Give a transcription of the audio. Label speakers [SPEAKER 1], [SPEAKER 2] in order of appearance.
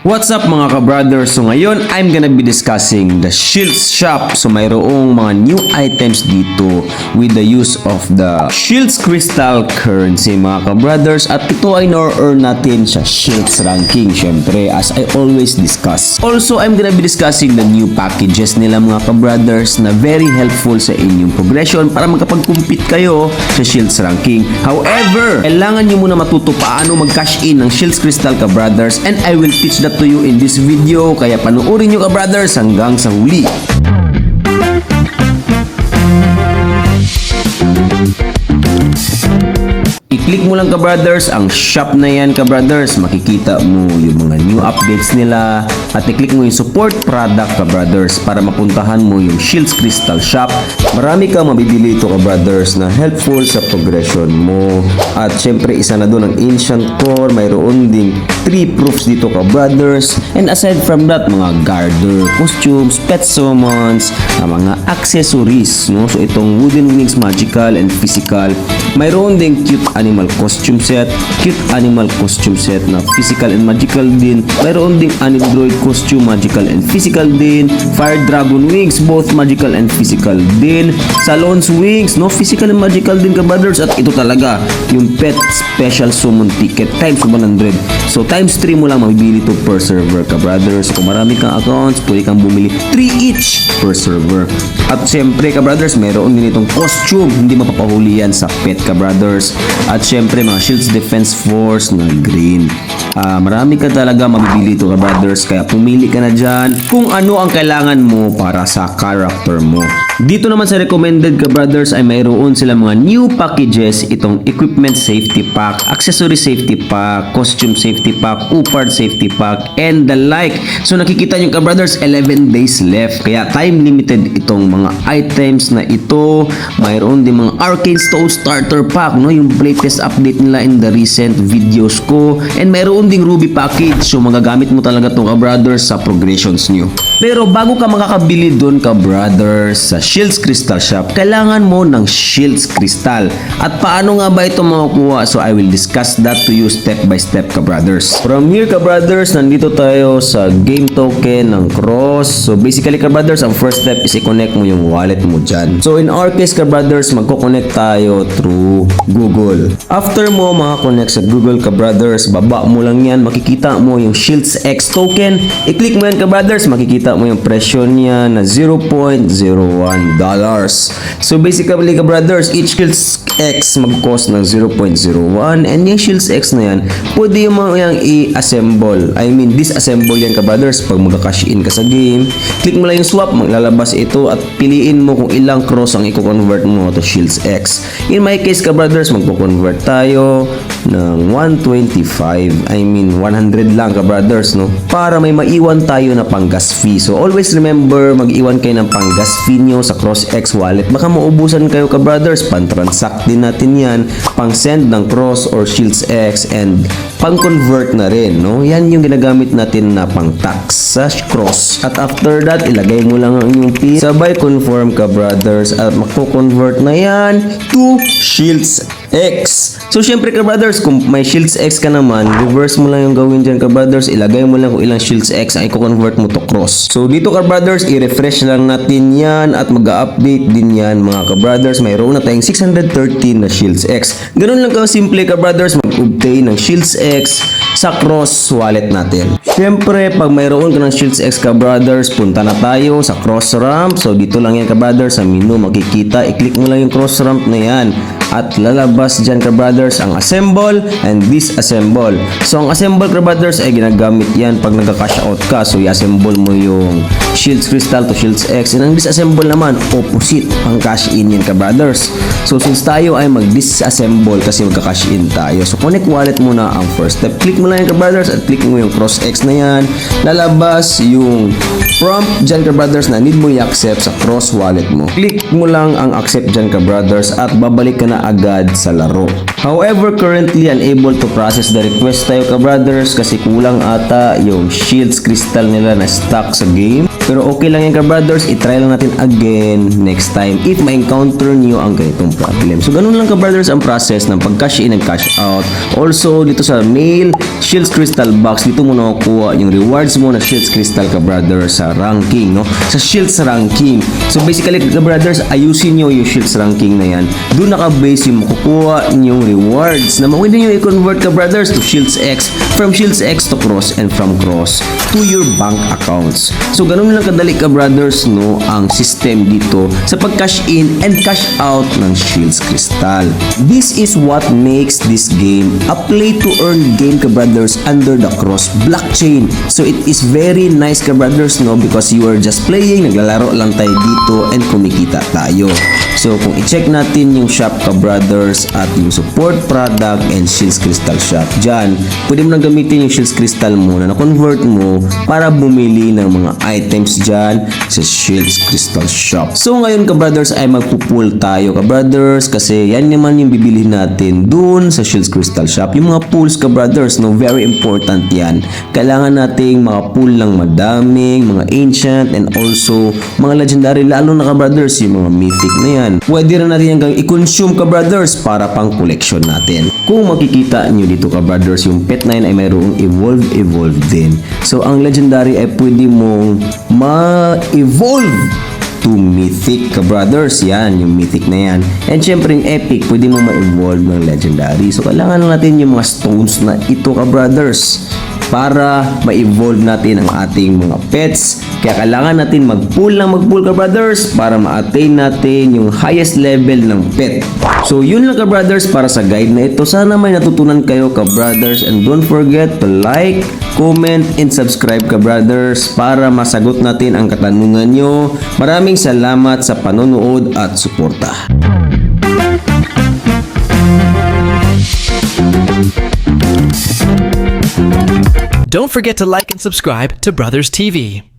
[SPEAKER 1] What's up mga ka-brothers? So ngayon, I'm gonna be discussing the Shields shop. So mayroong mga new items dito with the use of the Shields Crystal currency mga ka-brothers. At ito ay na-earn natin sa Shields ranking, syempre, as I always discuss. Also, I'm gonna be discussing the new packages nila mga ka-brothers na very helpful sa inyong progression para magkapag-compete kayo sa Shields ranking. However, kailangan nyo muna matuto paano mag-cash in ng Shields Crystal ka-brothers, and I will teach that to you in this video, kaya panoorin nyo ka-brothers hanggang sa huli. I-click mo lang ka-brothers ang shop na yan ka-brothers, makikita mo yung mga new updates nila, at i-click mo yung support product ka-brothers para mapuntahan mo yung Shields Crystal shop. Marami kang mabibili ito ka-brothers na helpful sa progression mo. At syempre isa na doon ang Ancient Core, mayroon ding 3 proofs dito ka-brothers, and aside from that, mga garter, costumes, pet summons, mga accessories, no? So itong Wooden Wings Magical and Physical, mayroon ding cute animal costume set, cute animal costume set na physical and magical din. Mayroon ding Android costume, magical and physical din. Fire Dragon Wings, both magical and physical din. Salon's Wings, no, physical and magical din ka-brothers. At ito talaga, yung pet special summon ticket times 100. So times 3 mo lang mabibili to per server ka-brothers. Kung marami kang accounts, pwede kang bumili 3 each per server. At syempre ka-brothers, mayroon din itong costume, hindi mapapahuli yan sa pet ka-brothers. At syempre mga Shields Defense Force na green. Marami ka talaga mabibili ito ka-brothers, kaya pumili ka na dyan kung ano ang kailangan mo para sa character mo. Dito naman sa recommended ka-brothers ay mayroon sila mga new packages, itong Equipment Safety Pack, Accessory Safety Pack, Costume Safety Pack, Upard Safety Pack, and the like. So nakikita nyo ka-brothers, 11 days left, kaya time limited itong mga items na ito. Mayroon din mga Arcane Stone Starter Pack, no, yung latest update nila in the recent videos ko, and mayroon ding Ruby Package. So magagamit mo talaga itong ka-brothers sa progressions nyo. Pero bago ka makakabili doon ka-brothers sa Shields Crystal Shop, kailangan mo ng Shields Crystal. At paano nga ba ito makukuha? So I will discuss that to you step by step ka-brothers. From here ka-brothers, nandito tayo sa game token ng Cross. So basically ka-brothers, ang first step is i-connect mo yung wallet mo dyan. So in our case ka-brothers, magko-connect tayo through Google. After mo makakonect sa Google ka-brothers, baba mo lang yan, makikita mo yung Shields X token. I-click mo yan ka-brothers, makikita mo yung presyo niya na $0.01. So basically ka-brothers, each Shields X mag-cost ng 0.01, and yung Shields X na yan, pwede mo yung i-assemble. I mean, disassemble yan ka-brothers pag mag-cash in ka sa game. Click mo lang yung swap, maglalabas ito, at piliin mo kung ilang cross ang i-convert mo to Shields X. In my case ka-brothers, magpo-convert tayo ng 125, I mean 100 lang ka-brothers, no, para may maiwan tayo na pang-gas fee. So always remember, mag-iwan kayo ng pang-gas fee nyo sa Cross X wallet. Baka maubusan kayo ka-brothers, pan-transact din natin yan, pang-send ng Cross or Shields X, and pang-convert na rin, no. Yan yung ginagamit natin na pang-tax sa Cross. At after that, ilagay mo lang ang inyong pin, sabay confirm ka-brothers, at magpo-convert na yan to Shields X. So syempre ka-brothers, kung may Shields X ka naman, reverse mo lang yung gawin dyan ka-brothers, ilagay mo lang kung ilang Shields X ang i-convert mo to Cross. So dito ka-brothers, i-refresh lang natin yan at mag-update din yan mga ka-brothers. Mayroon na tayong 613 na Shields X. Ganun lang ka-simple ka-brothers, mag-obtain ng Shields X sa Cross wallet natin. Syempre, pag mayroon ka ng Shields X ka-brothers, punta na tayo sa Cross Ramp. So dito lang yan ka-brothers, sa menu makikita, i-click mo lang yung Cross Ramp na yan. At lalabas dyan ka-brothers ang assemble and disassemble. So ang assemble ka-brothers ay ginagamit yan pag nagka-cash out ka. So i-assemble mo yung Shields Crystal to Shields X. And ang disassemble naman, opposite, ang cash in yan ka-brothers. So since tayo ay mag-disassemble kasi magka-cash in tayo, so connect wallet muna ang first step. Click mo lang yan ka-brothers at click mo yung Cross X na yan. Lalabas yung prompt dyan ka-brothers na need mo i-accept sa Cross wallet mo. Click mo lang ang accept dyan ka-brothers at babalik ka na agad sa laro. However, currently unable to process the request tayo ka-brothers kasi kulang ata yung Shields Crystal nila na stock sa game. Pero okay lang yan ka brothers, itry lang natin again next time if ma-encounter nyo ang ganitong problem. So ganun lang ka brothers ang process ng pag-cash in and cash out. Also dito sa mail, Shields Crystal Box, dito mo nakukuha yung rewards mo na Shields Crystal ka brothers sa ranking, no? Sa Shields ranking. So basically ka brothers, ayusin nyo yung Shields ranking na yan. Doon naka-base yung makukuha yung rewards na mawin nyo i-convert ka brothers to Shields X, from Shields X to Cross, and from Cross to your bank accounts. So ganun lang kadali ka brothers, no, ang system dito sa pag-cash in and cash out ng Shields Crystal. This is what makes this game a play to earn game ka brothers under the Cross blockchain. So it is very nice ka brothers, no, because you are just playing, naglalaro lang tayo dito and kumikita tayo. So kung i-check natin yung shop ka brothers at yung support product and Shields Crystal shop, dyan pwede mo nang gamitin yung Shields Crystal mo na na-convert mo para bumili ng mga items dyan sa Shields Crystal shop. So ngayon ka brothers ay magpupull tayo ka brothers, kasi yan naman yung bibili natin dun sa Shields Crystal shop. Yung mga pulls ka brothers, no, very important yan. Kailangan nating mga pull lang madaming, mga ancient and also mga legendary, lalo na ka brothers yung mga mythic na yan. Pwede rin natin hanggang i-consume ka brothers para pang collection natin. Kung makikita nyo dito ka brothers, yung pet 9 ay mayroong evolve din. So ang legendary ay pwede mong ma-evolve to mythic ka brothers. Yan, yung mythic na yan. And syempre yung epic, pwede mo ma-evolve ng legendary. So kailangan lang natin yung mga stones na ito ka brothers para ma-evolve natin ang ating mga pets. Kaya kailangan natin mag-pull ka brothers para ma-attain natin yung highest level ng pet. So yun lang ka brothers para sa guide na ito. Sana may natutunan kayo ka brothers, and don't forget to like, comment, and subscribe ka brothers para masagot natin ang katanungan nyo. Maraming salamat sa panonood at suporta.
[SPEAKER 2] Don't forget to like and subscribe to Brothers TV.